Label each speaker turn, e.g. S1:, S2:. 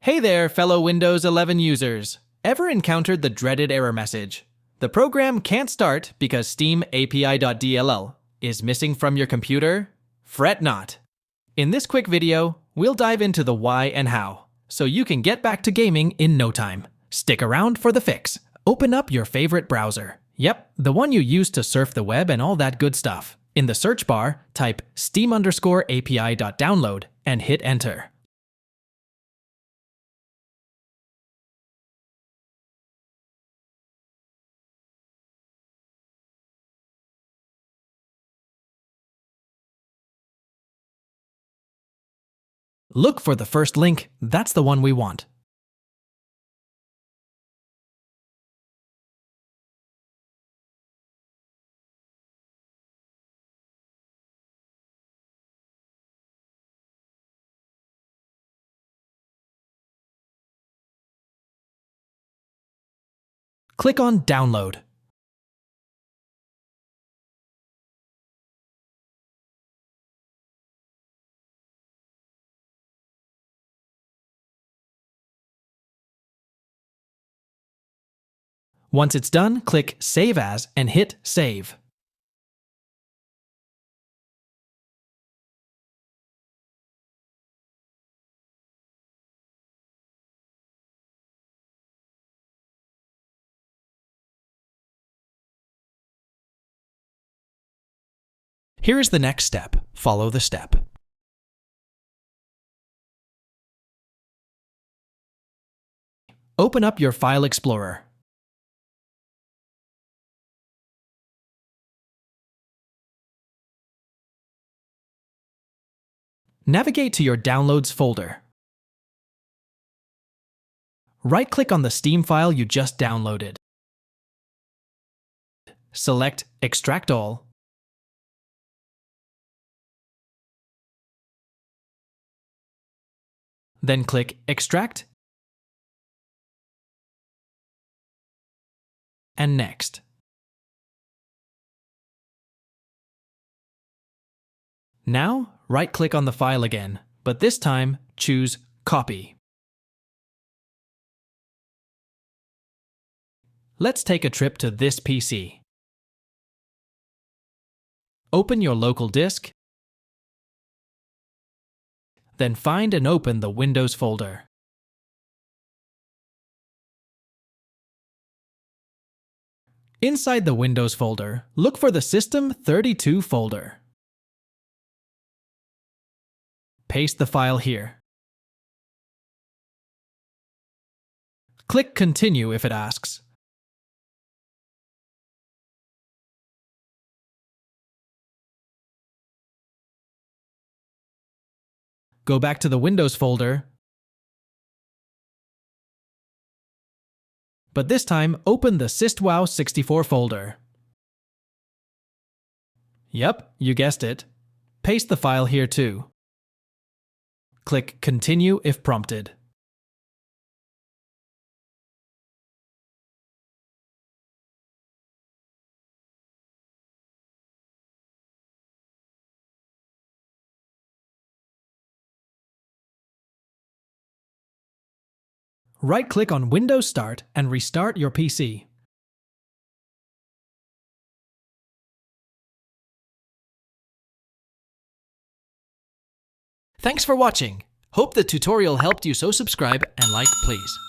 S1: Hey there, fellow Windows 11 users. Ever encountered the dreaded error message? The program can't start because Steam API.dll is missing from your computer? Fret not. In this quick video, we'll dive into the why and how, so you can get back to gaming in no time. Stick around for the fix. Open up your favorite browser. Yep, the one you use to surf the web and all that good stuff. In the search bar, type steam_api.download and hit enter. Look for the first link, that's the one we want. Click on Download. Once it's done, click Save As and hit Save. Here is the next step. Follow the step. Open up your File Explorer. Navigate to your Downloads folder. Right-click on the Steam file you just downloaded. Select Extract All. Then click Extract and Next. Now, right-click on the file again, but this time choose Copy. Let's take a trip to this PC. Open your local disk, then find and open the Windows folder. Inside the Windows folder, look for the System32 folder. Paste the file here. Click Continue if it asks. Go back to the Windows folder, but this time open the systwow64 folder. Yep, you guessed it. Paste the file here too. Click Continue if prompted. Right-click on Windows Start and restart your PC. Thanks for watching. Hope the tutorial helped you, so subscribe and like please.